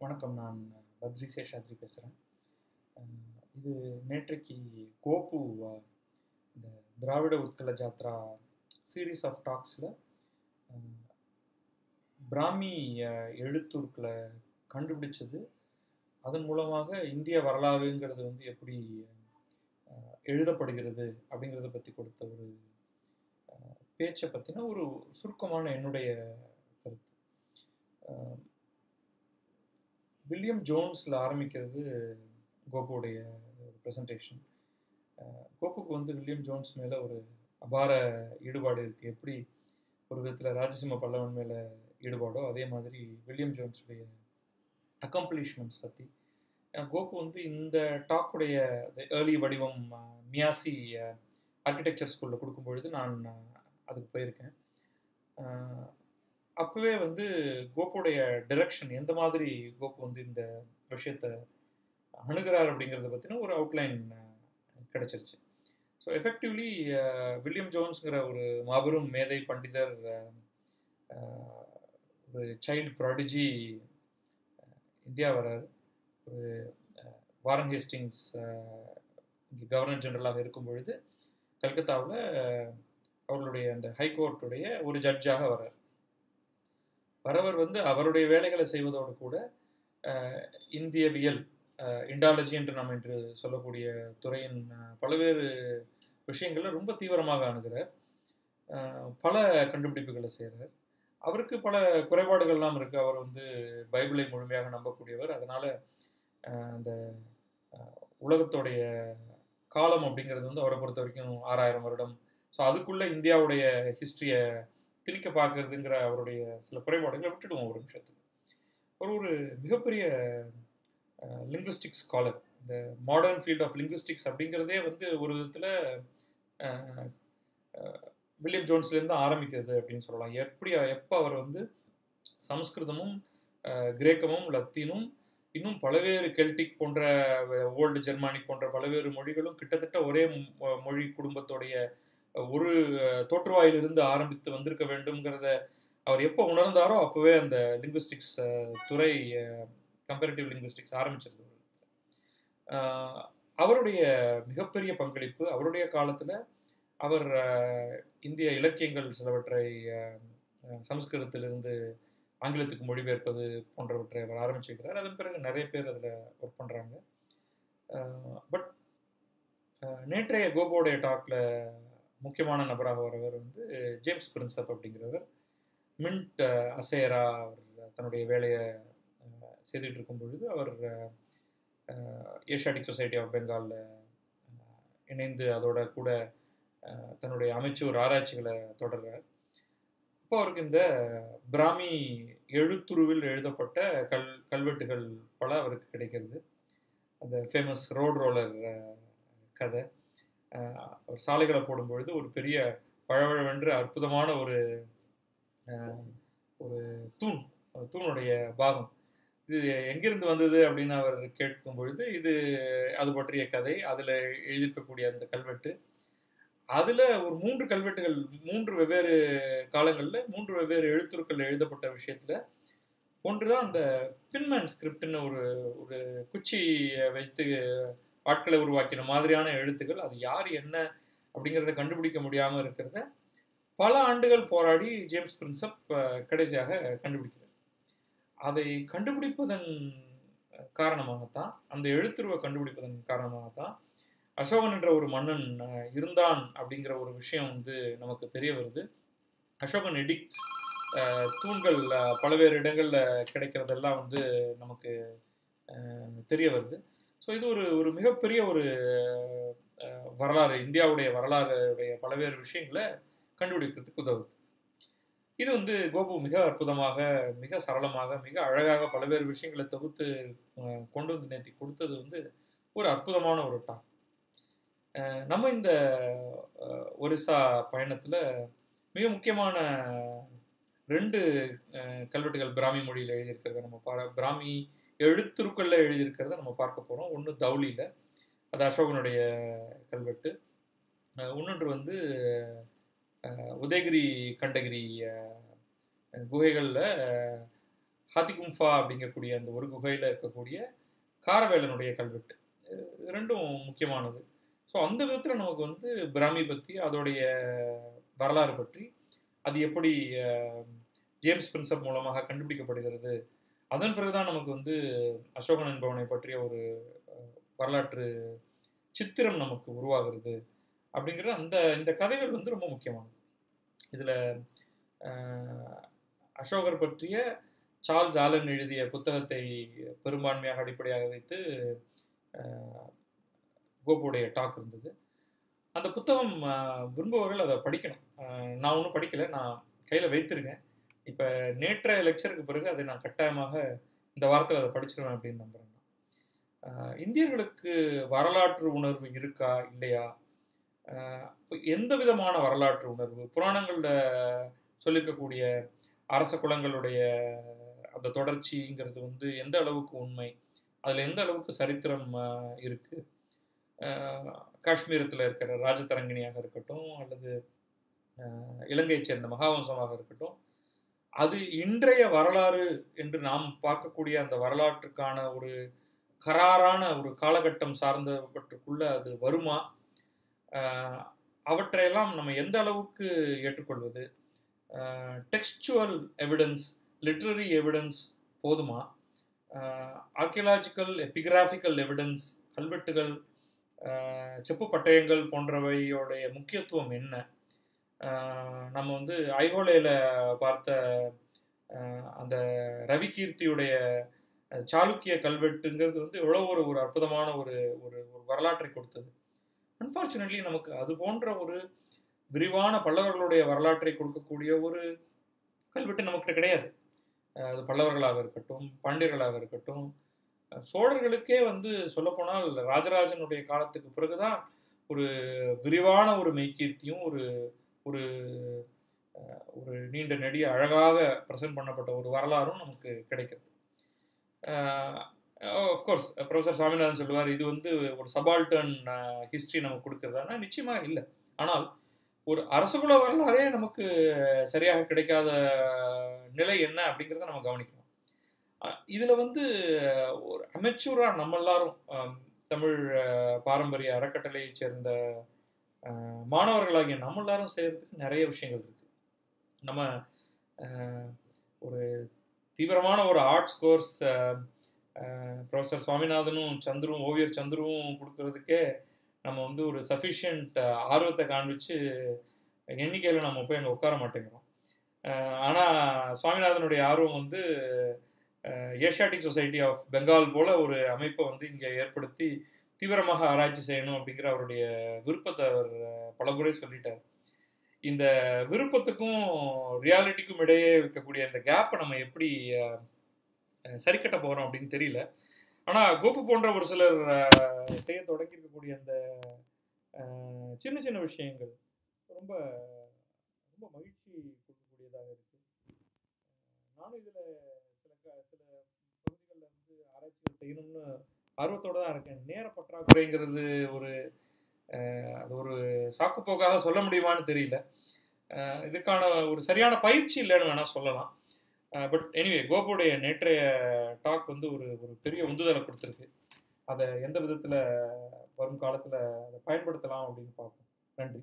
வணக்கம். நான் பத்ரி சேஷாத்ரி பேசுகிறேன். இது நேற்றைக்கு கோப்பு இந்த திராவிட உத்கல ஜாத்ரா சீரீஸ் ஆஃப் டாக்ஸில் பிராமி எழுத்துருக்களை கண்டுபிடிச்சது, அதன் மூலமாக இந்திய வரலாறுங்கிறது வந்து எப்படி எழுதப்படுகிறது அப்படிங்கிறத பற்றி கொடுத்த ஒரு பேச்சை பற்றின ஒரு சுருக்கமான என்னுடைய கருத்து. வில்லியம் ஜோன்ஸில் ஆரம்பிக்கிறது கோப்புடைய ப்ரெசன்டேஷன். கோப்புக்கு வந்து வில்லியம் ஜோன்ஸ் மேலே ஒரு அபார ஈடுபாடு இருக்குது. எப்படி ஒரு விதத்தில் ராஜசிம்ம பல்லவன் மேலே ஈடுபாடோ அதே மாதிரி வில்லியம் ஜோன்ஸுடைய அக்கம்ப்ளிஷ்மெண்ட்ஸ் பற்றி கோப்பு வந்து இந்த டாக்குடைய ஏர்லி வடிவம் மியாசி ஆர்கிடெக்சர் ஸ்கூலில் கொடுக்கும்பொழுது நான் அதுக்கு போயிருக்கேன். அப்போவே வந்து கோப்புடைய டைரக்ஷன் எந்த மாதிரி கோப்பு வந்து இந்த விஷயத்தை அணுகிறார் அப்படிங்கிறத பற்றின ஒரு அவுட்லைன் கிடச்சிருச்சு. ஸோ எஃபெக்டிவ்லி வில்லியம் ஜோன்ஸுங்கிற ஒரு மாபெரும் மேதை பண்டிதர், ஒரு சைல்டு ப்ராடிஜி இந்தியா வரார். ஒரு வாரன் ஹேஸ்டிங்ஸ் இங்கே கவர்னர் ஜெனரலாக இருக்கும் பொழுது கல்கத்தாவில் அவர்களுடைய அந்த ஹைகோர்ட்டுடைய ஒரு ஜட்ஜாக வரார். வரவர் வந்து அவருடைய வேலைகளை செய்வதோடு கூட இந்தியவியல், இண்டாலஜி என்று நாம் இன்று சொல்லக்கூடிய துறையின் பல்வேறு விஷயங்களை ரொம்ப தீவிரமாக அணுகிறார். பல கண்டுபிடிப்புகளை செய்கிறார். அவருக்கு பல குறைபாடுகள்லாம் இருக்குது. அவர் வந்து பைபிளை முழுமையாக நம்பக்கூடியவர். அதனால் அந்த உலகத்தோடைய காலம் அப்படிங்கிறது வந்து அவரை பொறுத்த வரைக்கும் 6000 வருடம். ஸோ அதுக்குள்ளே இந்தியாவுடைய ஹிஸ்ட்ரியை திணிக்க பார்க்கறதுங்கிற அவருடைய சில குறைபாடுகளை விட்டுடுவோம் ஒரு நிமிஷத்துக்கு. ஒரு மிகப்பெரிய லிங்குவிஸ்டிக்ஸ் ஸ்காலர். இந்த மாடர்ன் ஃபீல்ட் ஆஃப் லிங்குவிஸ்டிக்ஸ் அப்படிங்கிறதே வந்து ஒரு விதத்தில் வில்லியம் ஜோன்ஸ்லேருந்து ஆரம்பிக்கிறது அப்படின்னு சொல்லலாம். எப்போ அவர் வந்து சமஸ்கிருதமும் கிரேக்கமும் லத்தீனும் இன்னும் பல்வேறு கெல்டிக் போன்ற ஓல்டு ஜெர்மானிக் போன்ற பல்வேறு மொழிகளும் கிட்டத்தட்ட ஒரே மொழி குடும்பத்தோடைய ஒரு தோற்றுவாயிலிருந்து ஆரம்பித்து வந்திருக்க வேண்டும்ங்கிறத அவர் எப்போ உணர்ந்தாரோ அப்போவே அந்த லிங்குவிஸ்டிக்ஸ் துறை, கம்பேரிட்டிவ் லிங்குவிஸ்டிக்ஸ் ஆரம்பிச்சிருந்தது. அவருடைய மிகப்பெரிய பங்களிப்பு, அவருடைய காலத்தில் அவர் இந்திய இலக்கியங்கள் சிலவற்றை சமஸ்கிருதத்திலிருந்து ஆங்கிலத்துக்கு மொழிபெயர்ப்பது போன்றவற்றை அவர் ஆரம்பிச்சு வைக்கிறார். அதன் பிறகு நிறைய பேர் அதில் ஒர்க் பண்ணுறாங்க. பட் நேற்றைய கோபோடைய டாக்கில் முக்கியமான நபராக வரவர் வந்து ஜேம்ஸ் பிரின்சப் அப்படிங்கிறவர். மின்ட் அசேரா அவர் தன்னுடைய வேலையை செய்துட்டு இருக்கும் பொழுது அவர் ஏஷியாட்டிக் சொசைட்டி ஆஃப் பெங்காலில் இணைந்து அதோட கூட தன்னுடைய அமைச்சூர் ஆராய்ச்சிகளை தொடர்றார். இப்போ அவருக்கு இந்த பிராமி எழுத்துருவில் எழுதப்பட்ட கல்வெட்டுகள் பல அவருக்கு கிடைக்கிறது. அந்த ஃபேமஸ் ரோட் ரோலர் கதை, அவர் சாலைகளை போடும்பொழுது ஒரு பெரிய பழவழவென்று அற்புதமான ஒரு தூணுடைய பாகம், இது எங்கிருந்து வந்தது அப்படின்னு அவர் கேட்கும் பொழுது இது அது பற்றிய கதை, அதில் எழுதியிருக்கக்கூடிய அந்த கல்வெட்டு, அதில் ஒரு 3 கல்வெட்டுகள் 3 வெவ்வேறு காலங்களில் 3 வெவ்வேறு எழுத்துருக்கள் எழுதப்பட்ட விஷயத்தில் ஒன்று தான் அந்த பின்மேன் ஸ்கிரிப்ட்னு ஒரு குச்சியை வைத்து ஆட்களை உருவாக்கின மாதிரியான எழுத்துக்கள். அது யார் என்ன அப்படிங்கிறத கண்டுபிடிக்க முடியாமல் இருக்கிறத பல ஆண்டுகள் போராடி ஜேம்ஸ் பிரின்சப் கடைசியாக கண்டுபிடிக்கிறார். அதை கண்டுபிடிப்பதன் காரணமாகத்தான், அந்த எழுத்துருவை கண்டுபிடிப்பதன் காரணமாகத்தான் அசோகன் என்ற ஒரு மன்னன் இருந்தான் அப்படிங்கிற ஒரு விஷயம் வந்து நமக்கு தெரிய வருது. அசோகன் எடிக்ட்ஸ், தூண்கள் பல்வேறு இடங்களில் கிடைக்கிறதெல்லாம் வந்து நமக்கு தெரிய வருது. ஸோ இது ஒரு மிகப்பெரிய ஒரு வரலாறு, இந்தியாவுடைய வரலாறுடைய பல்வேறு விஷயங்களை கண்டுபிடிக்கிறதுக்கு உதவுது. இது வந்து கோபு மிக அற்புதமாக, மிக சரளமாக, மிக அழகாக பல்வேறு விஷயங்களை தொகுத்து கொண்டு வந்து நேர்த்தி கொடுத்தது வந்து ஒரு அற்புதமான ஒரு டாக். நம்ம இந்த ஒரிசா பயணத்தில் மிக முக்கியமான 2 கல்வெட்டுகள் பிராமி மொழியில் எழுதியிருக்கிறத நம்ம பிராமி எழுத்துருக்களில் எழுதியிருக்கிறத நம்ம பார்க்க போகிறோம். ஒன்று தௌலியில், அது அசோகனுடைய கல்வெட்டு. இன்னொன்று வந்து உதயகிரி கண்டகிரி குகைகளில் ஹாத்திகும்ஃபா அப்படிங்கக்கூடிய அந்த ஒரு குகையில் இருக்கக்கூடிய காரவேலனுடைய கல்வெட்டு. இது ரெண்டும் முக்கியமானது. ஸோ அந்த விதத்தில் நமக்கு வந்து பிராமி பற்றி, அதோடைய வரலாறு பற்றி, அது எப்படி ஜேம்ஸ் பிரின்சப் மூலமாக கண்டுபிடிக்கப்படுகிறது, அதன் பிறகுதான் நமக்கு வந்து அசோகன் என்பவனை பற்றிய ஒரு வரலாற்று சித்திரம் நமக்கு உருவாகிறது அப்படிங்கிற இந்த கதைகள் வந்து ரொம்ப முக்கியமானது. இதில் அசோகர் பற்றிய சார்ல்ஸ் ஆலன் எழுதிய புத்தகத்தை பெரும்பான்மையாக அடிப்படையாக வைத்து கோப்புடைய டாக் இருந்தது. அந்த புத்தகம் விரும்புபவர்கள் அதை படிக்கணும். நான் ஒன்றும் படிக்கலை, நான் கையில் வைத்திருக்கேன். இப்போ நேற்றைய லெக்சருக்கு பிறகு அதை நான் கட்டாயமாக இந்த வாரத்தில் அதை படிச்சிருவேன் அப்படின்னு நம்புகிறேன். இந்தியர்களுக்கு வரலாற்று உணர்வு இருக்கா இல்லையா? எந்த விதமான வரலாற்று உணர்வு? புராணங்களில் சொல்லியிருக்கக்கூடிய அரச குலங்களுடைய அந்த தொடர்ச்சிங்கிறது வந்து எந்த அளவுக்கு உண்மை, அதில் எந்த அளவுக்கு சரித்திரம் இருக்குது? காஷ்மீரத்தில் இருக்கிற ராஜதரங்கிணியாக இருக்கட்டும், அல்லது இலங்கையை சேர்ந்த மகாவம்சமாக இருக்கட்டும், அது இன்றைய வரலாறு என்று நாம் பார்க்கக்கூடிய அந்த வரலாற்றுக்கான ஒரு கராரான ஒரு காலகட்டம் சார்ந்தவற்றுக்குள்ள அது வருமா? அவற்றையெல்லாம் நம்ம எந்த அளவுக்கு ஏற்றுக்கொள்வது? டெக்ஸ்டுவல் எவிடன்ஸ், லிட்ரரி எவிடன்ஸ் போதுமா? ஆர்கியலாஜிக்கல் எபிகிராஃபிக்கல் எவிடன்ஸ், கல்வெட்டுகள், செப்பு பட்டயங்கள் போன்றவையோடைய முக்கியத்துவம் என்ன? நம்ம வந்து ஐஹோலேயில் பார்த்த அந்த ரவிகீர்த்தியுடைய சாளுக்கிய கல்வெட்டுங்கிறது வந்து எவ்வளோ ஒரு அற்புதமான ஒரு ஒரு வரலாற்றை கொடுத்தது. அன்ஃபார்ச்சுனேட்லி நமக்கு அது போன்ற ஒரு விரிவான பல்லவர்களுடைய வரலாற்றை கொடுக்கக்கூடிய ஒரு கல்வெட்டு நமக்கு கிடையாது. அது பல்லவர்களாக இருக்கட்டும், பாண்டியர்களாக இருக்கட்டும், சோழர்களுக்கே வந்து சொல்லப்போனால் ராஜராஜனுடைய காலத்துக்கு பிறகுதான் ஒரு விரிவான ஒரு மெய்கீர்த்தியும் ஒரு ஒரு ஒரு நீண்ட நெடிய அழகாக ப்ரெசென்ட் பண்ணப்பட்ட ஒரு வரலாறும் நமக்கு கிடைக்கிறது. ஆஃப்கோர்ஸ் ப்ரொஃபஸர் சுவாமிநாதன் சொல்லுவார், இது வந்து ஒரு சபால்டர்ன் ஹிஸ்ட்ரி நமக்கு கொடுக்குறதானா? நிச்சயமாக இல்லை. ஆனால் ஒரு அரசகுல வரலாறே நமக்கு சரியாக கிடைக்காத நிலை என்ன அப்படிங்கிறத நம்ம கவனிக்கணும். இதில் வந்து ஒரு அமெச்சூராக நம்ம எல்லாரும் தமிழ் பாரம்பரிய அறக்கட்டளையை சேர்ந்த மாணவர்களாகிய நம்ம எல்லாரும் செய்கிறதுக்கு நிறைய விஷயங்கள் இருக்குது. நம்ம ஒரு தீவிரமான ஒரு ஆர்ட்ஸ் கோர்ஸ் ப்ரொஃபஸர் சுவாமிநாதனும் சந்துரும் ஓவியர் சந்துருவும் கொடுக்கறதுக்கே நம்ம வந்து ஒரு சஃபிஷியன்ட் ஆர்வத்தை காண்பிச்சு எண்ணிக்கையில் நம்ம போய் அங்கே உட்கார மாட்டேங்கிறோம். ஆனால் சுவாமிநாதனுடைய ஆர்வம் வந்து ஏஷியாட்டிக் சொசைட்டி ஆஃப் பெங்கால் போல ஒரு அமைப்பை வந்து இங்கே ஏற்படுத்தி தீவிரமாக ஆராய்ச்சி செய்யணும் அப்படிங்கிற அவருடைய விருப்பத்தை அவர் பலமுறை சொல்லிட்டார். இந்த விருப்பத்துக்கும் ரியாலிட்டிக்கும் இடையே இருக்கக்கூடிய இந்த கேப்பை நம்ம எப்படி சரி கட்ட போகிறோம் அப்படின்னு தெரியல. ஆனால் கோப்பு போன்ற ஒரு சிலர் செய்ய தொடங்கி இருக்கக்கூடிய அந்த சின்ன சின்ன விஷயங்கள் ரொம்ப ரொம்ப மகிழ்ச்சி கொடுக்கக்கூடியதாக இருக்கு. நானும் இதில் சில பகுதிகளில் வந்து ஆராய்ச்சிகள் செய்யணும்னு ஆர்வத்தோடு தான் இருக்கேன். நேர பற்றாக்குறைங்கிறது அது ஒரு சாக்குப்போக்காக சொல்ல முடியுமான்னு தெரியல. இதுக்கான ஒரு சரியான பயிற்சி இல்லைன்னு வேணால் சொல்லலாம். பட் எனிவே கோபுடைய நேற்றைய டாக் வந்து ஒரு பெரிய உந்துதலை கொடுத்துருக்கு. அதை எந்த விதத்தில் வரும் காலத்தில் அதை பயன்படுத்தலாம் அப்படின்னு பார்ப்போம். நன்றி.